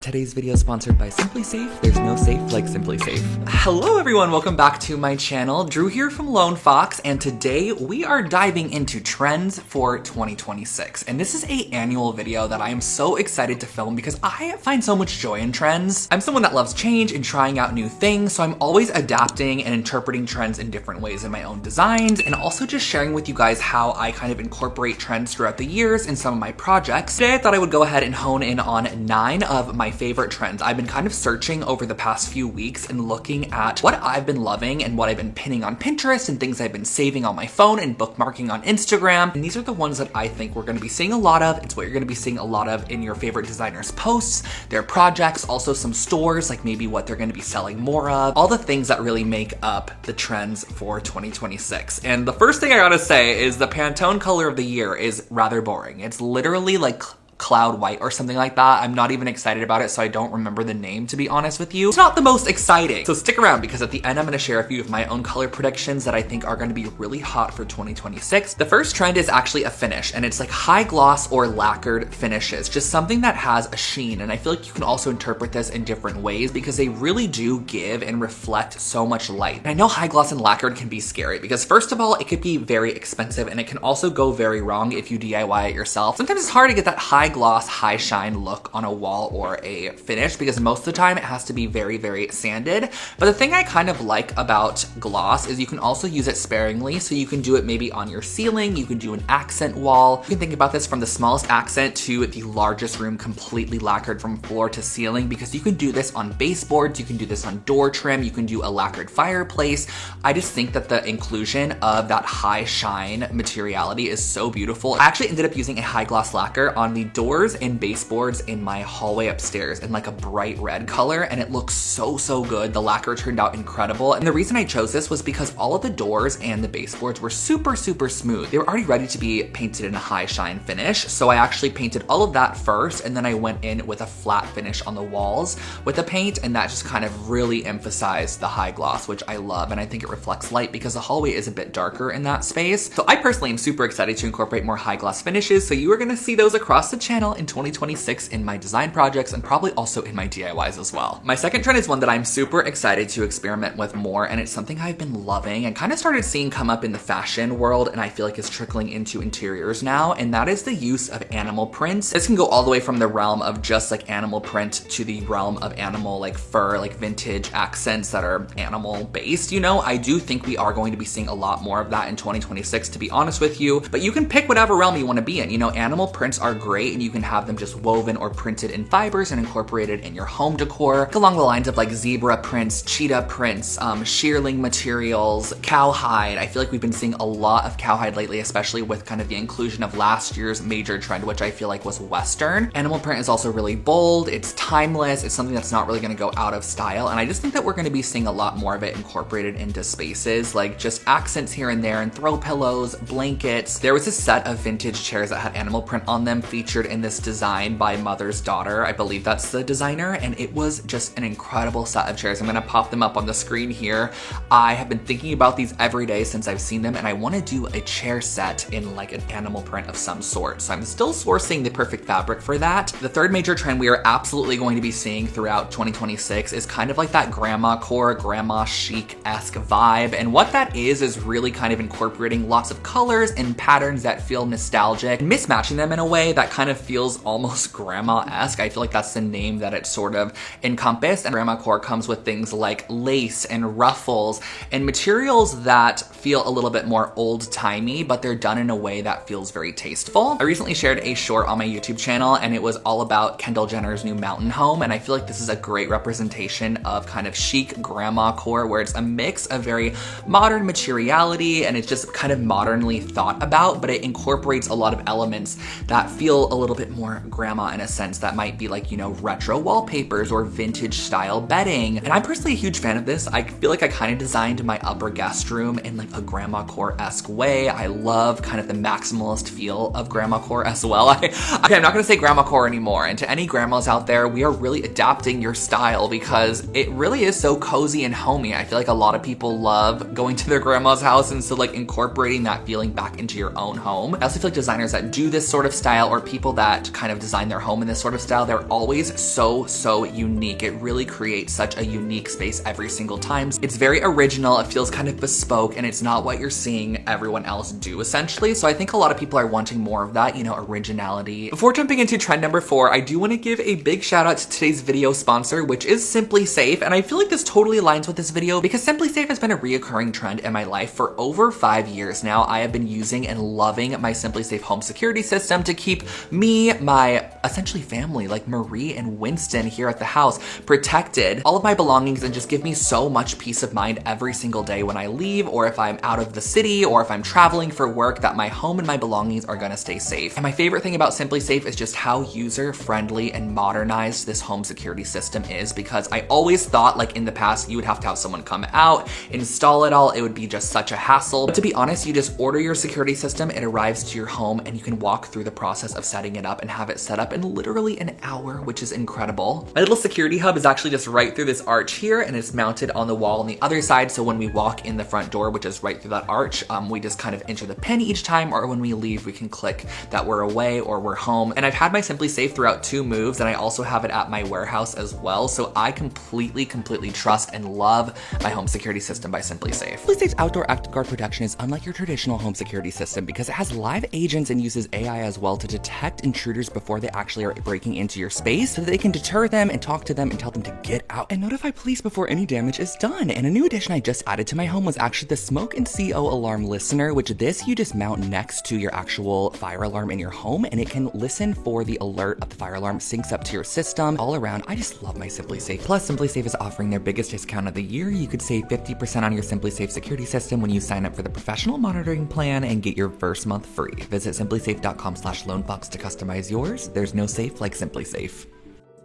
Today's video is sponsored by Simply Safe. There's no safe like Simply Safe. Hello everyone, welcome back to my channel. Drew here from Lone Fox, and today we are diving into trends for 2026. And this is an annual video that I am so excited to film because I find so much joy in trends. I'm someone that loves change and trying out new things, so I'm always adapting and interpreting trends in different ways in my own designs, and also just sharing with you guys how I kind of incorporate trends throughout the years in some of my projects. Today I thought I would go ahead and hone in on 9 of my favorite trends. I've been kind of searching over the past few weeks and looking at what I've been loving and what I've been pinning on Pinterest and things I've been saving on my phone and bookmarking on Instagram. And these are the ones that I think we're going to be seeing a lot of. It's what you're going to be seeing a lot of in your favorite designers' posts, their projects, also some stores, like maybe what they're going to be selling more of, all the things that really make up the trends for 2026. And the first thing I gotta say is the Pantone color of the year is rather boring. It's literally like cloud white or something like that. I'm not even excited about it, so I don't remember the name, to be honest with you. It's not the most exciting. So stick around because at the end I'm gonna share a few of my own color predictions that I think are gonna be really hot for 2026. The first trend is actually a finish, and it's like high gloss or lacquered finishes, just something that has a sheen. And I feel like you can also interpret this in different ways because they really do give and reflect so much light. And I know high gloss and lacquered can be scary because first of all, it could be very expensive, and it can also go very wrong if you DIY it yourself. Sometimes it's hard to get that high gloss, high shine look on a wall or a finish because most of the time it has to be very, very sanded. But the thing I kind of like about gloss is you can also use it sparingly. So you can do it maybe on your ceiling, you can do an accent wall. You can think about this from the smallest accent to the largest room completely lacquered from floor to ceiling, because you can do this on baseboards, you can do this on door trim, you can do a lacquered fireplace. I just think that the inclusion of that high shine materiality is so beautiful. I actually ended up using a high gloss lacquer on the doors and baseboards in my hallway upstairs in like a bright red color, and it looks so good. The lacquer turned out incredible, and the reason I chose this was because all of the doors and the baseboards were super smooth. They were already ready to be painted in a high shine finish, so I actually painted all of that first, and then I went in with a flat finish on the walls with the paint, and that just kind of really emphasized the high gloss, which I love, and I think it reflects light because the hallway is a bit darker in that space. So I personally am super excited to incorporate more high gloss finishes, so you are gonna see those across the channel in 2026 in my design projects and probably also in my DIYs as well. My second trend is one that I'm super excited to experiment with more, and it's something I've been loving and kind of started seeing come up in the fashion world, and I feel like it's trickling into interiors now, and that is the use of animal prints. This can go all the way from the realm of just like animal print to the realm of animal like fur, like vintage accents that are animal based. You know, I do think we are going to be seeing a lot more of that in 2026, to be honest with you, but you can pick whatever realm you want to be in. You know, animal prints are great, and you can have them just woven or printed in fibers and incorporated in your home decor, along the lines of like zebra prints, cheetah prints, shearling materials, cowhide. I feel like we've been seeing a lot of cowhide lately, especially with kind of the inclusion of last year's major trend, which I feel like was Western. Animal print is also really bold, it's timeless, it's something that's not really gonna go out of style, and I just think that we're gonna be seeing a lot more of it incorporated into spaces, like just accents here and there, and throw pillows, blankets. There was a set of vintage chairs that had animal print on them featured in this design by Mother's Daughter. I believe that's the designer, and it was just an incredible set of chairs. I'm gonna pop them up on the screen here. I have been thinking about these every day since I've seen them, and I wanna do a chair set in like an animal print of some sort. So I'm still sourcing the perfect fabric for that. The third major trend we are absolutely going to be seeing throughout 2026 is kind of like that grandma core, grandma chic-esque vibe. And what that is really kind of incorporating lots of colors and patterns that feel nostalgic, mismatching them in a way that kind of feels almost grandma-esque. I feel like that's the name that it's sort of encompassed. And grandma core comes with things like lace and ruffles and materials that feel a little bit more old-timey, but they're done in a way that feels very tasteful. I recently shared a short on my YouTube channel, and it was all about Kendall Jenner's new mountain home, and I feel like this is a great representation of kind of chic grandma core, where it's a mix of very modern materiality, and it's just kind of modernly thought about, but it incorporates a lot of elements that feel a little bit more grandma in a sense, that might be like, you know, retro wallpapers or vintage style bedding. And I'm personally a huge fan of this. I feel like I kind of designed my upper guest room in like a grandma core-esque way. I love kind of the maximalist feel of grandma core as well. Okay, I'm not gonna say grandma core anymore. And to any grandmas out there, we are really adapting your style because it really is so cozy and homey. I feel like a lot of people love going to their grandma's house, and so like incorporating that feeling back into your own home. I also feel like designers that do this sort of style, or people people that kind of design their home in this sort of style, they're always so unique. It really creates such a unique space every single time. It's very original, it feels kind of bespoke, and it's not what you're seeing everyone else do essentially. So I think a lot of people are wanting more of that, you know, originality. Before jumping into trend number 4, I do want to give a big shout out to today's video sponsor, which is Simply Safe. And I feel like this totally aligns with this video because Simply Safe has been a reoccurring trend in my life for over 5 years now. I have been using and loving my Simply Safe home security system to keep me, my essentially family, like Marie and Winston here at the house, protected, all of my belongings, and just give me so much peace of mind every single day when I leave, or if I'm out of the city, or if I'm traveling for work, that my home and my belongings are gonna stay safe. And my favorite thing about Simply Safe is just how user-friendly and modernized this home security system is, because I always thought, like in the past, you would have to have someone come out, install it all, it would be just such a hassle. But to be honest, you just order your security system, it arrives to your home, and you can walk through the process of setting it up and have it set up in literally an hour, which is incredible. My little security hub is actually just right through this arch here, and it's mounted on the wall on the other side, so when we walk in the front door, which is right through that arch, we just kind of enter the pin each time, or when we leave, we can click that we're away or we're home. And I've had my Simply Safe throughout 2 moves, and I also have it at my warehouse as well, so I completely trust and love my home security system by Simply Safe. Simply Safe's outdoor active guard protection is unlike your traditional home security system because it has live agents and uses AI as well to detect intruders before they actually are breaking into your space, so that they can deter them and talk to them and tell them to get out and notify police before any damage is done. And a new addition I just added to my home was actually the smoke and CO alarm listener, which this you just mount next to your actual fire alarm in your home, and it can listen for the alert of the fire alarm, syncs up to your system all around. I just love my Simply Safe. Plus, Simply Safe is offering their biggest discount of the year. You could save 50% on your Simply Safe security system when you sign up for the professional monitoring plan and get your first month free. Visit simplysafe.com/loanfox to customize yours. There's no safe like Simply Safe.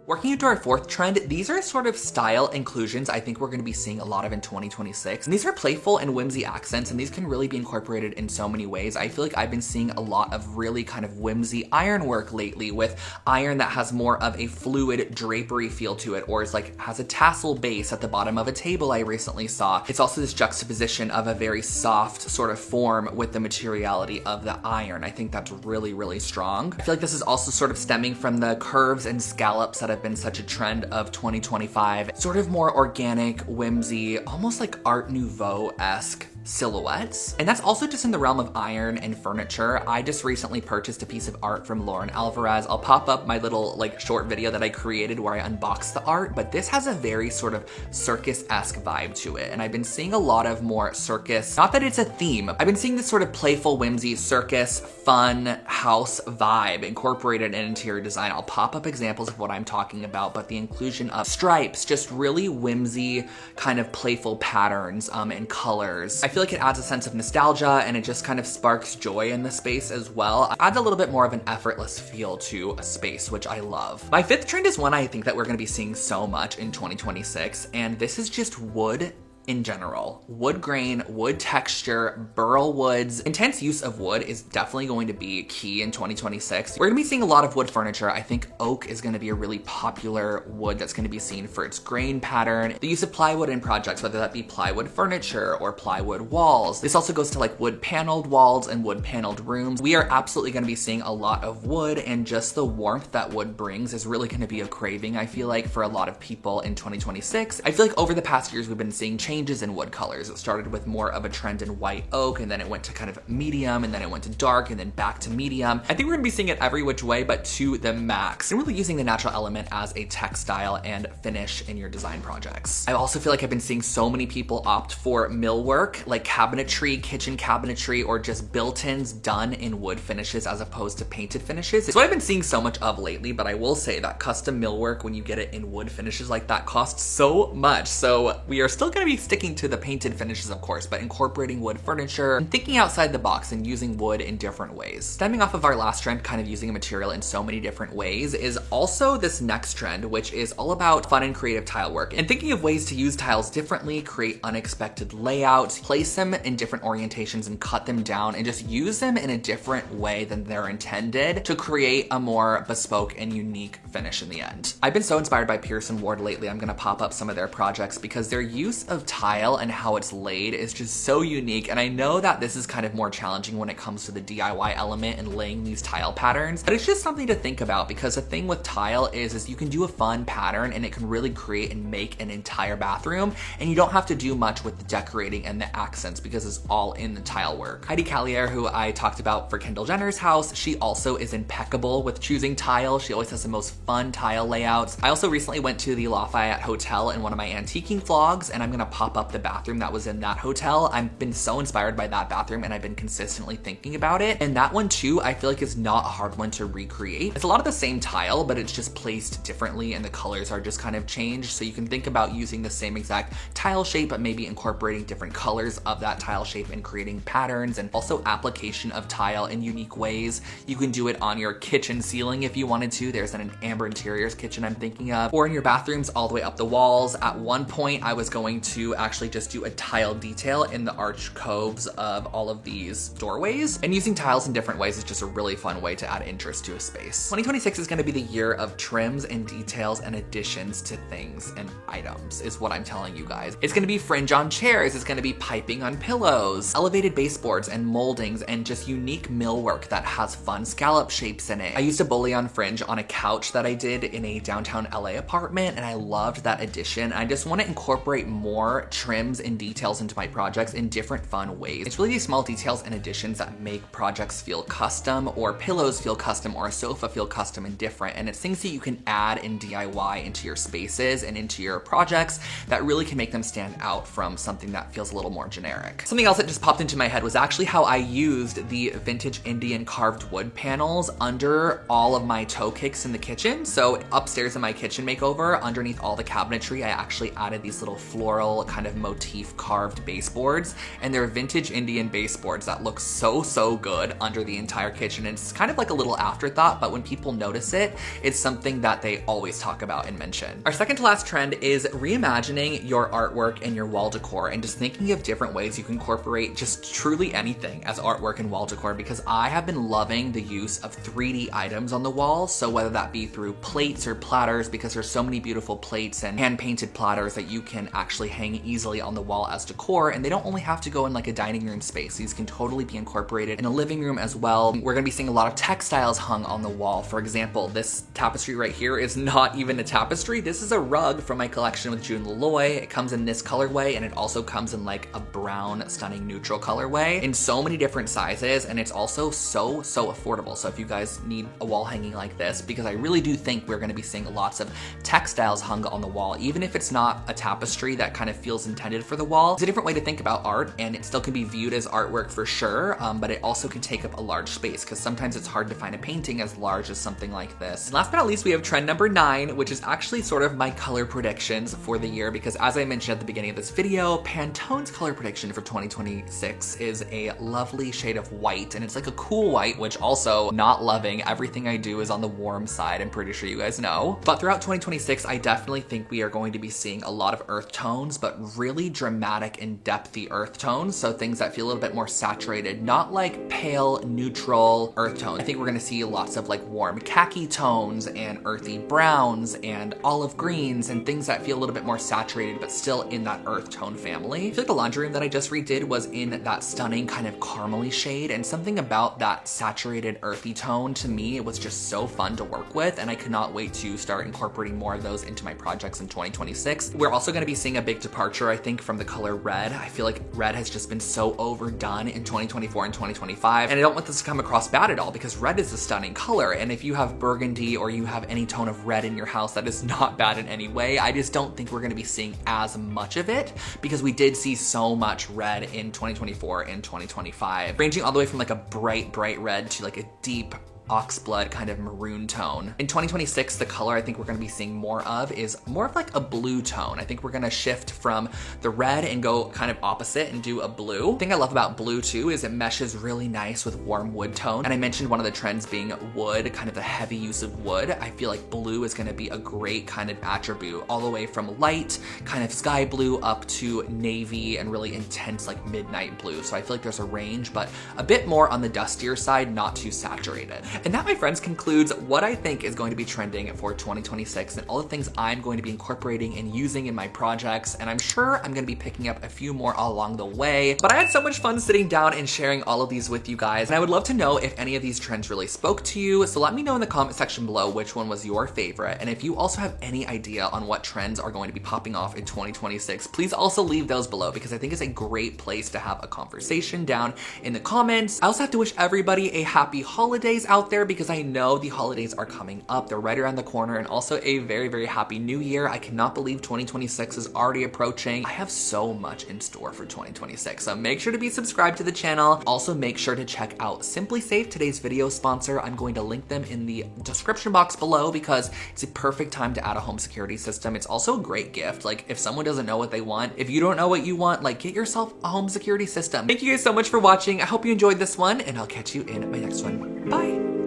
Working into our 4th trend, these are sort of style inclusions I think we're gonna be seeing a lot of in 2026. And these are playful and whimsy accents, and these can really be incorporated in so many ways. I feel like I've been seeing a lot of really kind of whimsy ironwork lately, with iron that has more of a fluid drapery feel to it, or is like has a tassel base at the bottom of a table I recently saw. It's also this juxtaposition of a very soft sort of form with the materiality of the iron. I think that's really strong. I feel like this is also sort of stemming from the curves and scallops that have been such a trend of 2025. Sort of more organic, whimsy, almost like Art Nouveau-esque silhouettes. And that's also just in the realm of iron and furniture. I just recently purchased a piece of art from Lauren Alvarez. I'll pop up my little like short video that I created where I unboxed the art, but this has a very sort of circus-esque vibe to it. And I've been seeing a lot of more circus, not that it's a theme, I've been seeing this sort of playful, whimsy, circus, fun, house vibe incorporated in interior design. I'll pop up examples of what I'm talking about, but the inclusion of stripes, just really whimsy, kind of playful patterns and colors. I feel like it adds a sense of nostalgia, and it just kind of sparks joy in the space as well. It adds a little bit more of an effortless feel to a space, which I love. My 5th trend is one I think that we're gonna be seeing so much in 2026, and this is just wood in general. Wood grain, wood texture, burl woods. Intense use of wood is definitely going to be key in 2026. We're gonna be seeing a lot of wood furniture. I think oak is gonna be a really popular wood that's gonna be seen for its grain pattern. The use of plywood in projects, whether that be plywood furniture or plywood walls. This also goes to like wood paneled walls and wood paneled rooms. We are absolutely gonna be seeing a lot of wood, and just the warmth that wood brings is really gonna be a craving, I feel like, for a lot of people in 2026. I feel like over the past years, we've been seeing changes in wood colors. It started with more of a trend in white oak, and then it went to kind of medium, and then it went to dark, and then back to medium. I think we're gonna be seeing it every which way, but to the max. And really using the natural element as a textile and finish in your design projects. I also feel like I've been seeing so many people opt for millwork, like cabinetry, kitchen cabinetry, or just built-ins done in wood finishes as opposed to painted finishes. It's what I've been seeing so much of lately, but I will say that custom millwork, when you get it in wood finishes like that, costs so much. So we are still gonna be sticking to the painted finishes, of course, but incorporating wood furniture and thinking outside the box and using wood in different ways. Stemming off of our last trend, kind of using a material in so many different ways, is also this next trend, which is all about fun and creative tile work and thinking of ways to use tiles differently, create unexpected layouts, place them in different orientations and cut them down, and just use them in a different way than they're intended to create a more bespoke and unique finish in the end. I've been so inspired by Pearson Ward lately. I'm gonna pop up some of their projects because their use of tile and how it's laid is just so unique, and I know that this is kind of more challenging when it comes to the DIY element and laying these tile patterns, but it's just something to think about, because the thing with tile is you can do a fun pattern and it can really create and make an entire bathroom, and you don't have to do much with the decorating and the accents because it's all in the tile work. Heidi Callier, who I talked about for Kendall Jenner's house, she also is impeccable with choosing tile. She always has the most fun tile layouts. I also recently went to the Lafayette Hotel in one of my antiquing vlogs, and I'm gonna pop up the bathroom that was in that hotel. I've been so inspired by that bathroom and I've been consistently thinking about it. And that one too, I feel like is not a hard one to recreate. It's a lot of the same tile, but it's just placed differently and the colors are just kind of changed. So you can think about using the same exact tile shape, but maybe incorporating different colors of that tile shape and creating patterns, and also application of tile in unique ways. You can do it on your kitchen ceiling if you wanted to. There's an Amber Interiors kitchen I'm thinking of, or in your bathrooms all the way up the walls. At one point, I was going to actually just do a tile detail in the arch coves of all of these doorways, and using tiles in different ways is just a really fun way to add interest to a space. 2026 is going to be the year of trims and details and additions to things and items, is what I'm telling you guys. It's going to be fringe on chairs, it's going to be piping on pillows, elevated baseboards and moldings, and just unique millwork that has fun scallop shapes in it. I used a bullion fringe on a couch that I did in a downtown LA apartment, and I loved that addition. I just want to incorporate more trims and details into my projects in different fun ways. It's really these small details and additions that make projects feel custom, or pillows feel custom, or a sofa feel custom and different. And it's things that you can add in DIY into your spaces and into your projects that really can make them stand out from something that feels a little more generic. Something else that just popped into my head was actually how I used the vintage Indian carved wood panels under all of my toe kicks in the kitchen. So upstairs in my kitchen makeover, underneath all the cabinetry, I actually added these little floral kind of motif carved baseboards, and they're vintage Indian baseboards that look so good under the entire kitchen. And it's kind of like a little afterthought, but when people notice it, it's something that they always talk about and mention. Our second to last trend is reimagining your artwork and your wall decor, and just thinking of different ways you can incorporate just truly anything as artwork and wall decor, because I have been loving the use of 3D items on the wall. So whether that be through plates or platters, because there's so many beautiful plates and hand-painted platters that you can actually hang easily on the wall as decor, and they don't only have to go in like a dining room space. These can totally be incorporated in a living room as well. We're gonna be seeing a lot of textiles hung on the wall. For example, this tapestry right here is not even a tapestry. This is a rug from my collection with June Laloy. It comes in this colorway, and it also comes in like a brown, stunning neutral colorway in so many different sizes, and it's also so affordable. So if you guys need a wall hanging like this, because I really do think we're gonna be seeing lots of textiles hung on the wall, even if it's not a tapestry that kind of feels intended for the wall. It's a different way to think about art, and it still can be viewed as artwork for sure, but it also can take up a large space, because sometimes it's hard to find a painting as large as something like this. And last but not least, we have trend number 9, which is actually sort of my color predictions for the year, because as I mentioned at the beginning of this video, Pantone's color prediction for 2026 is a lovely shade of white, and it's like a cool white, which also not loving. Everything I do is on the warm side, I'm pretty sure you guys know. But throughout 2026, I definitely think we are going to be seeing a lot of earth tones, but really dramatic and depthy earth tones. So things that feel a little bit more saturated, not like pale, neutral earth tones. I think we're gonna see lots of like warm khaki tones and earthy browns and olive greens and things that feel a little bit more saturated, but still in that earth tone family. I feel like the laundry room that I just redid was in that stunning kind of caramely shade, and something about that saturated earthy tone to me, it was just so fun to work with, and I could not wait to start incorporating more of those into my projects in 2026. We're also gonna be seeing a big departure, I think, from the color red. I feel like red has just been so overdone in 2024 and 2025, and I don't want this to come across bad at all, because red is a stunning color, and if you have burgundy or you have any tone of red in your house, that is not bad in any way. I just don't think we're gonna be seeing as much of it, because we did see so much red in 2024 and 2025, ranging all the way from like a bright red to like a deep oxblood kind of maroon tone. In 2026, the color I think we're gonna be seeing more of is more of like a blue tone. I think we're gonna shift from the red and go kind of opposite and do a blue. The thing I love about blue too is it meshes really nice with warm wood tone. And I mentioned one of the trends being wood, kind of the heavy use of wood. I feel like blue is gonna be a great kind of attribute, all the way from light, kind of sky blue, up to navy and really intense like midnight blue. So I feel like there's a range, but a bit more on the dustier side, not too saturated. And that, my friends, concludes what I think is going to be trending for 2026 and all the things I'm going to be incorporating and using in my projects. And I'm sure I'm going to be picking up a few more along the way. But I had so much fun sitting down and sharing all of these with you guys. And I would love to know if any of these trends really spoke to you. So let me know in the comment section below which one was your favorite. And if you also have any idea on what trends are going to be popping off in 2026, please also leave those below, because I think it's a great place to have a conversation down in the comments. I also have to wish everybody a happy holidays out there, because I know the holidays are coming up. They're right around the corner, and also a very, very happy new year. I cannot believe 2026 is already approaching. I have so much in store for 2026. So make sure to be subscribed to the channel. Also make sure to check out Simply Safe, today's video sponsor. I'm going to link them in the description box below, because it's a perfect time to add a home security system. It's also a great gift. Like, if someone doesn't know what they want, if you don't know what you want, like, get yourself a home security system. Thank you guys so much for watching. I hope you enjoyed this one, and I'll catch you in my next one. Bye.